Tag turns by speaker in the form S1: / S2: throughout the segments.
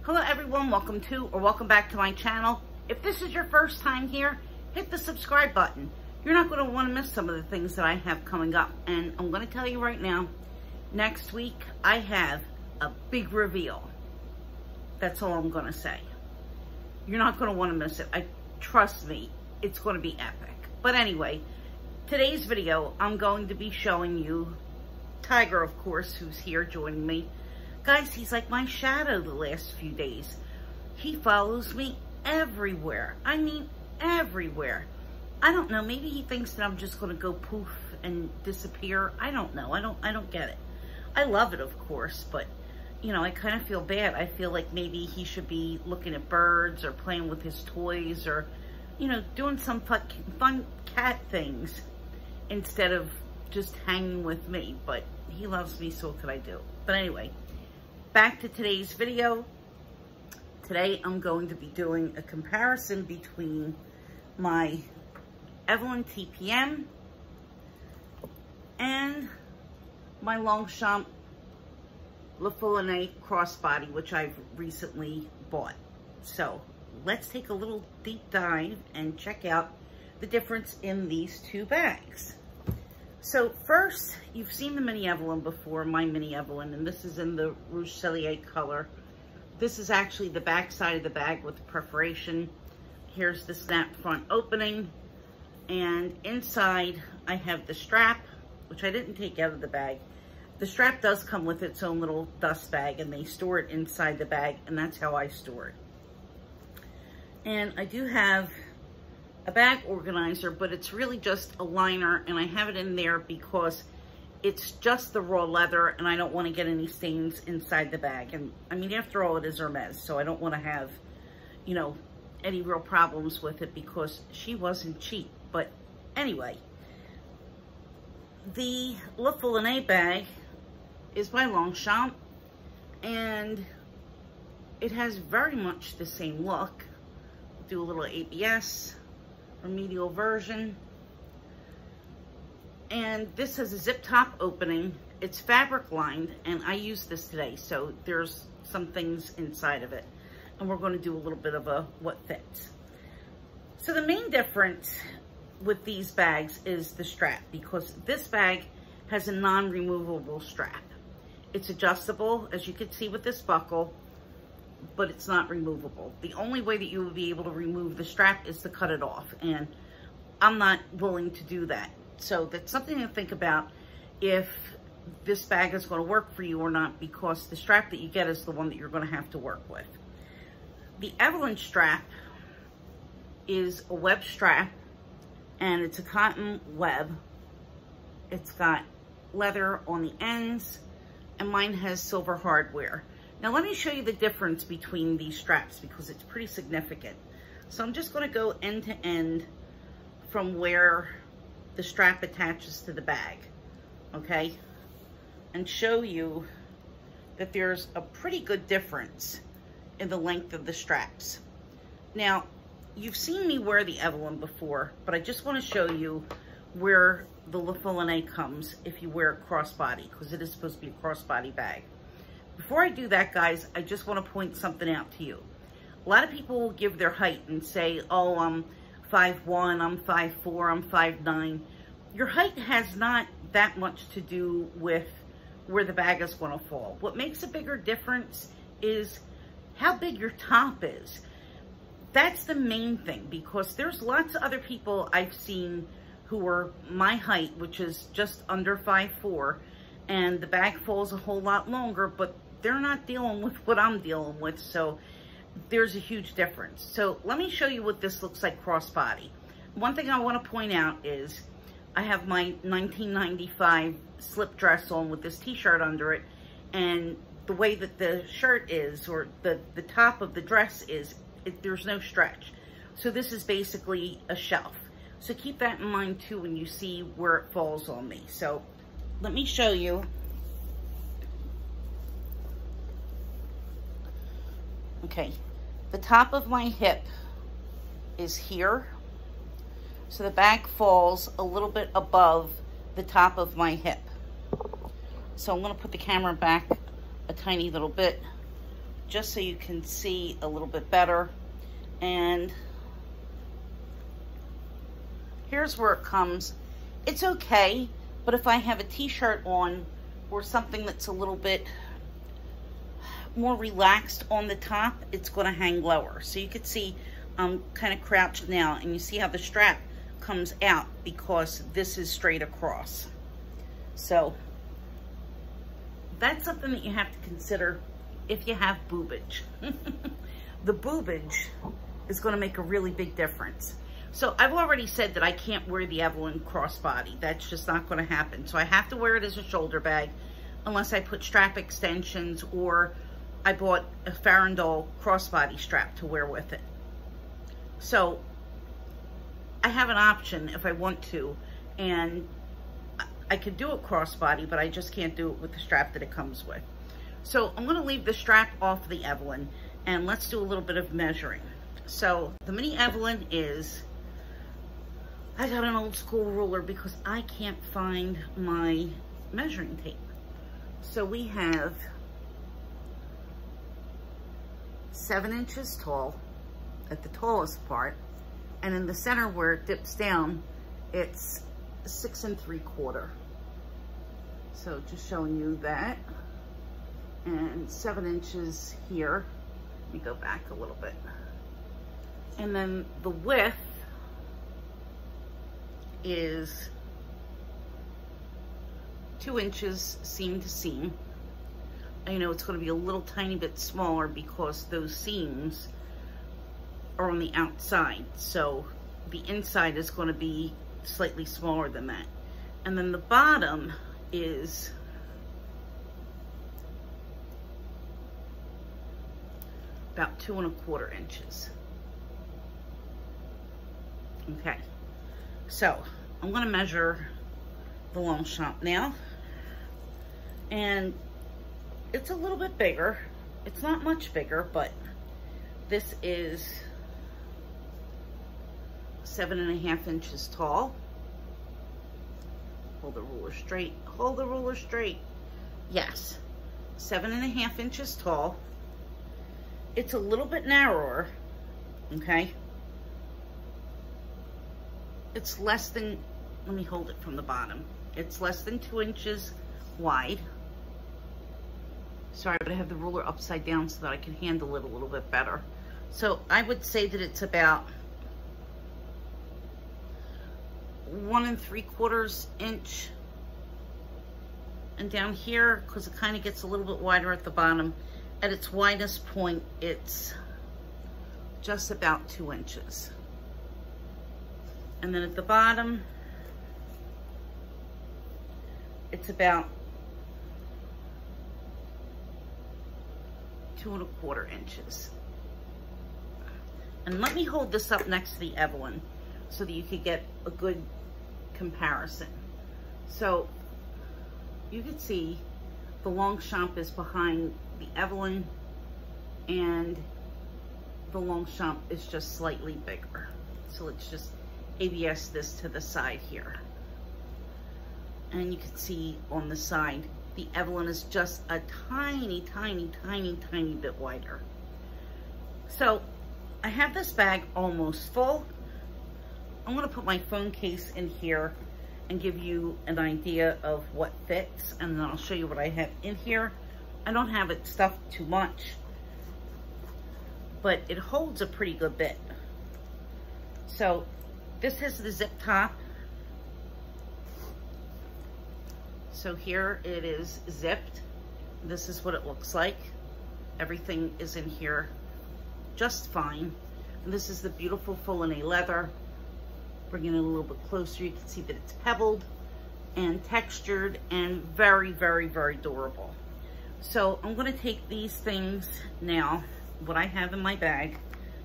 S1: Hello everyone, welcome back to my channel. If this is your first time here, hit the subscribe button. You're not going to want to miss some of the things that I have coming up. And I'm going to tell you right now, next week I have a big reveal. That's all I'm going to say. You're not going to want to miss it. Trust me, it's going to be epic. But anyway, today's video, I'm going to be showing you Tiger, of course, who's here joining me. Guys, he's like my shadow the last few days. He follows me everywhere. I mean, everywhere. I don't know, maybe he thinks that I'm just going to go poof and disappear. I don't know. I don't get it. I love it, of course, but, you know, I kind of feel bad. I feel like maybe he should be looking at birds or playing with his toys or, you know, doing some fun cat things instead of just hanging with me. But he loves me, so what could I do? But anyway, back to today's video. Today I'm going to be doing a comparison between my Evelyne TPM and my Longchamp Foulonné Crossbody, which I've recently bought. So let's take a little deep dive and check out the difference in these two bags. So first, you've seen the Mini Evelyne before, my Mini Evelyne, and this is in the Rouge Cellier color. This is actually the back side of the bag with the perforation. Here's the snap front opening, and inside I have the strap, which I didn't take out of the bag. The strap does come with its own little dust bag, and they store it inside the bag, and that's how I store it. And I do have a bag organizer, but it's really just a liner, and I have it in there because it's just the raw leather and I don't want to get any stains inside the bag. And I mean, after all, it is Hermés, so I don't want to have, you know, any real problems with it because she wasn't cheap. But anyway, the Foulonné bag is by Longchamp, and it has very much the same look. Do a little ABS. Remedial version, and this has a zip top opening. It's fabric lined, and I used this today, so there's some things inside of it, and we're going to do a little bit of a what fits. So the main difference with these bags is the strap, because this bag has a non-removable strap. It's adjustable, as you can see with this buckle, but it's not removable. The only way that you will be able to remove the strap is to cut it off, and I'm not willing to do that. So that's something to think about if this bag is going to work for you or not, because the strap that you get is the one that you're going to have to work with. The Evelyne strap is a web strap, and it's a cotton web. It's got leather on the ends, and mine has silver hardware. Now let me show you the difference between these straps because it's pretty significant. So I'm just going to go end to end from where the strap attaches to the bag, okay? And show you that there's a pretty good difference in the length of the straps. Now, you've seen me wear the Evelyne before, but I just want to show you where the Foulonné comes if you wear a crossbody, because it is supposed to be a crossbody bag. Before I do that, guys, I just want to point something out to you. A lot of people will give their height and say, oh, I'm 5'1", I'm 5'4", I'm 5'9". Your height has not that much to do with where the bag is going to fall. What makes a bigger difference is how big your top is. That's the main thing, because there's lots of other people I've seen who are my height, which is just under 5'4", and the bag falls a whole lot longer, but they're not dealing with what I'm dealing with, so there's a huge difference. So let me show you what this looks like crossbody. One thing I want to point out is I have my 1995 slip dress on with this t-shirt under it, and the way that the shirt is, or the top of the dress is, there's no stretch. So this is basically a shelf. So keep that in mind too when you see where it falls on me. So let me show you. Okay, the top of my hip is here. So the bag falls a little bit above the top of my hip. So I'm going to put the camera back a tiny little bit just so you can see a little bit better. And here's where it comes. It's okay, but if I have a t-shirt on or something that's a little bit more relaxed on the top, it's going to hang lower. So you can see I'm kind of crouched now, and you see how the strap comes out because this is straight across. So that's something that you have to consider if you have boobage. The boobage is going to make a really big difference. So I've already said that I can't wear the Evelyne crossbody. That's just not going to happen. So I have to wear it as a shoulder bag unless I put strap extensions, or I bought a Farandole crossbody strap to wear with it. So I have an option if I want to, and I could do it crossbody, but I just can't do it with the strap that it comes with. So I'm going to leave the strap off the Evelyne, and let's do a little bit of measuring. So the mini Evelyne is, I got an old school ruler because I can't find my measuring tape. So we have 7 inches tall at the tallest part, and in the center where it dips down, it's 6 3/4. So just showing you that. And 7 inches here. Let me go back a little bit. And then the width is 2 inches seam to seam. I know it's going to be a little tiny bit smaller because those seams are on the outside, so the inside is going to be slightly smaller than that. And then the bottom is about 2 1/4 inches. Okay, so I'm going to measure the Longchamp now, and it's a little bit bigger. It's not much bigger, but this is 7 1/2 inches tall. Hold the ruler straight. Hold the ruler straight. Yes, 7 1/2 inches tall. It's a little bit narrower, okay? It's less than, let me hold it from the bottom. It's less than 2 inches wide. Sorry, but I have the ruler upside down so that I can handle it a little bit better. So I would say that it's about 1 3/4 inch. And down here, because it kind of gets a little bit wider at the bottom, at its widest point, it's just about 2 inches. And then at the bottom, it's about 2 1/4 inches. And let me hold this up next to the Evelyne so that you could get a good comparison. So you can see the Longchamp is behind the Evelyne, and the Longchamp is just slightly bigger. So let's just ABS this to the side here. And you can see on the side, the Evelyne is just a tiny, tiny, tiny, tiny bit wider. So I have this bag almost full. I'm gonna put my phone case in here and give you an idea of what fits, and then I'll show you what I have in here. I don't have it stuffed too much, but it holds a pretty good bit. So this has the zip top. So here it is zipped. This is what it looks like. Everything is in here just fine. And this is the beautiful Foulonné leather. Bringing it a little bit closer, you can see that it's pebbled and textured and very, very, very durable. So I'm gonna take these things now, what I have in my bag,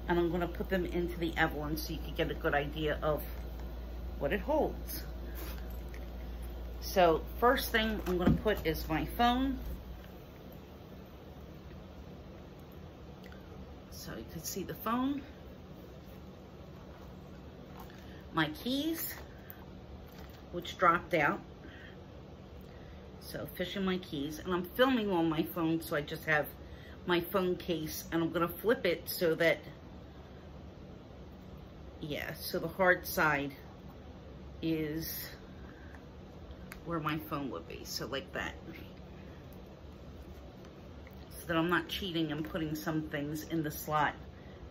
S1: and I'm gonna put them into the Evelyne so you can get a good idea of what it holds. So first thing I'm gonna put is my phone. So you can see the phone. My keys, which dropped out. So fishing my keys, and I'm filming on my phone, so I just have my phone case, and I'm gonna flip it so that, yeah, so the hard side is where my phone would be, so like that. So that I'm not cheating and putting some things in the slot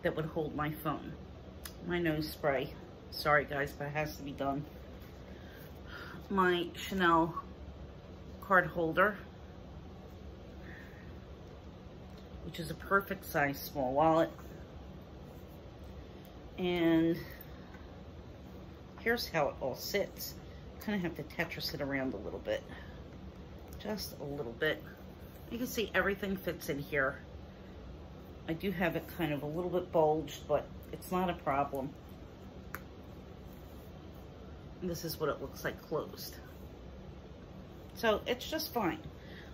S1: that would hold my phone. My nose spray, sorry guys, but it has to be done. My Chanel card holder, which is a perfect size small wallet. And here's how it all sits. Kind of have to Tetris it around a little bit, just a little bit. You can see everything fits in here. I do have it kind of a little bit bulged, but it's not a problem. And this is what it looks like closed. So it's just fine.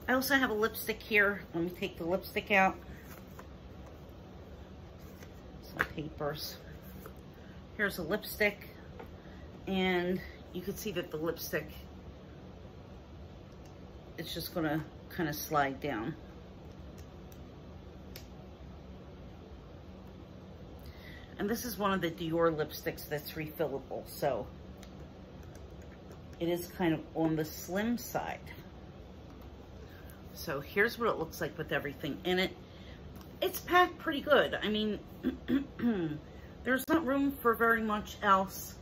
S1: I also have a lipstick here. Let me take the lipstick out. Some papers. Here's a lipstick. And you can see that the lipstick, it's just gonna kind of slide down. And this is one of the Dior lipsticks that's refillable, so it is kind of on the slim side. So here's what it looks like with everything in it. It's packed pretty good. I mean, there's not room for very much else,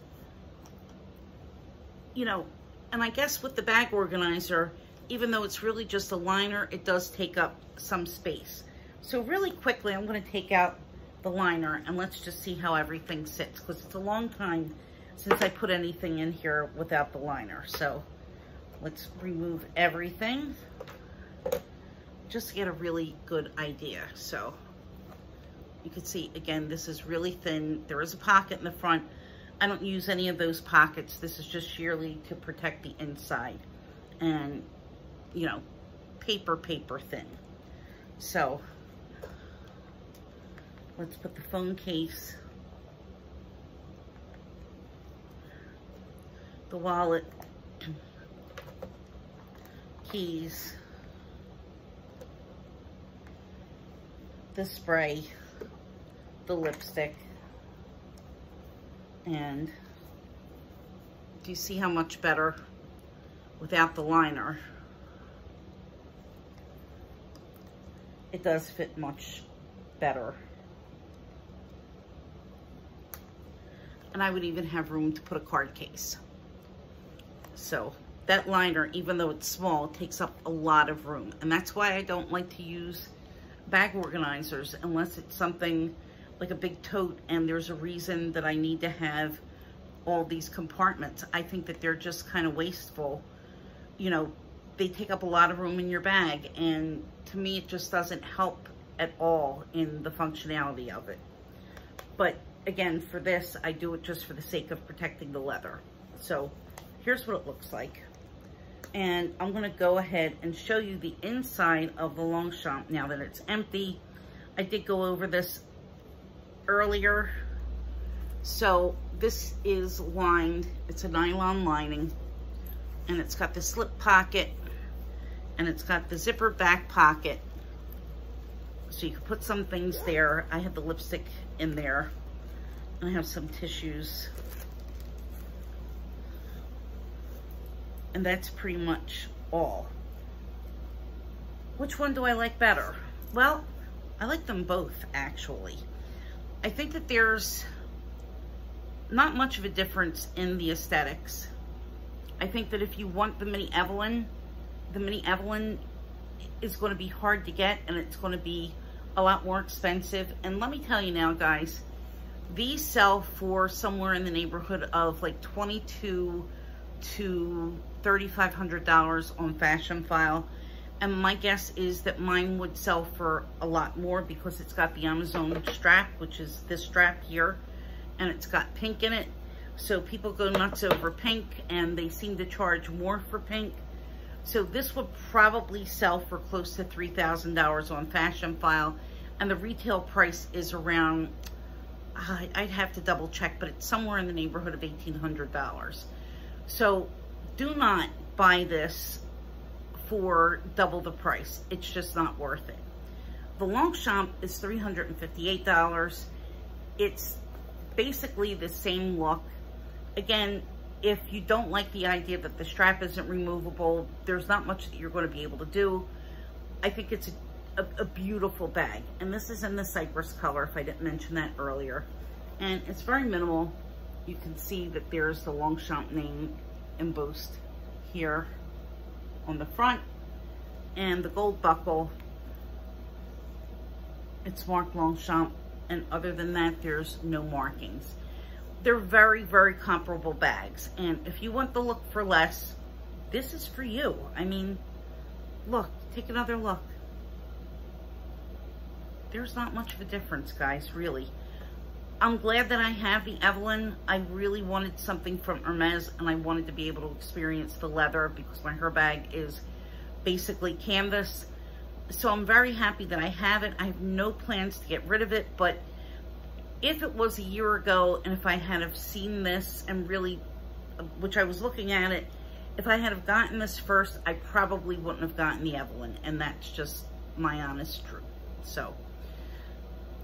S1: you know, and I guess with the bag organizer, even though it's really just a liner, it does take up some space. So really quickly, I'm gonna take out the liner and let's just see how everything sits, because it's a long time since I put anything in here without the liner. So let's remove everything just to get a really good idea. So you can see, again, this is really thin. There is a pocket in the front. I don't use any of those pockets. This is just sheerly to protect the inside and, you know, paper thin. So let's put the phone case, the wallet, keys, the spray, the lipstick, and do you see how much better without the liner? It does fit much better. And I would even have room to put a card case. So that liner, even though it's small, takes up a lot of room. And that's why I don't like to use bag organizers unless it's something like a big tote and there's a reason that I need to have all these compartments. I think that they're just kind of wasteful. You know, they take up a lot of room in your bag, and to me it just doesn't help at all in the functionality of it. But again, for this, I do it just for the sake of protecting the leather. So here's what it looks like. And I'm gonna go ahead and show you the inside of the Longchamp now that it's empty. I did go over this earlier. So this is lined, it's a nylon lining, and it's got the slip pocket, and it's got the zipper back pocket. So you can put some things there. I have the lipstick in there. I have some tissues. And that's pretty much all. Which one do I like better? Well, I like them both, actually. I think that there's not much of a difference in the aesthetics. I think that if you want the mini Evelyne is going to be hard to get, and it's going to be a lot more expensive. And let me tell you now, guys, these sell for somewhere in the neighborhood of like $2,200 to $3,500 on Fashion File. And my guess is that mine would sell for a lot more because it's got the Amazon strap, which is this strap here, and it's got pink in it. So people go nuts over pink, and they seem to charge more for pink. So this would probably sell for close to $3,000 on Fashion File, and the retail price is around, I'd have to double check, but it's somewhere in the neighborhood of $1,800. So do not buy this for double the price. It's just not worth it. The Longchamp is $358. It's basically the same look. Again, if you don't like the idea that the strap isn't removable, there's not much that you're going to be able to do. I think it's a beautiful bag. And this is in the cypress color, if I didn't mention that earlier. And it's very minimal. You can see that there's the Longchamp name embossed here on the front. And the gold buckle, it's marked Longchamp. And other than that, there's no markings. They're very, very comparable bags. And if you want the look for less, this is for you. I mean, look, take another look. There's not much of a difference, guys, really. I'm glad that I have the Evelyne. I really wanted something from Hermés, and I wanted to be able to experience the leather because my hair bag is basically canvas. So I'm very happy that I have it. I have no plans to get rid of it, but if it was a year ago and if I had have seen this and really, which I was looking at it, if I had have gotten this first, I probably wouldn't have gotten the Evelyne, and that's just my honest truth. So,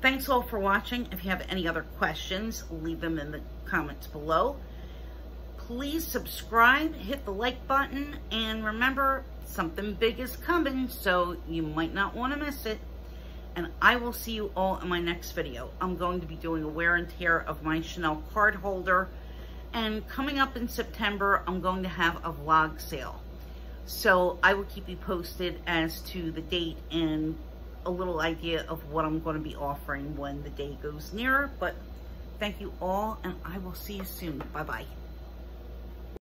S1: thanks all for watching. If you have any other questions, leave them in the comments below. Please subscribe, hit the like button, and remember, something big is coming, so you might not want to miss it. And I will see you all in my next video. I'm going to be doing a wear and tear of my Chanel card holder. And coming up in September, I'm going to have a vlog sale. So I will keep you posted as to the date and a little idea of what I'm going to be offering when the day goes nearer. But thank you all, and I will see you soon. Bye-bye.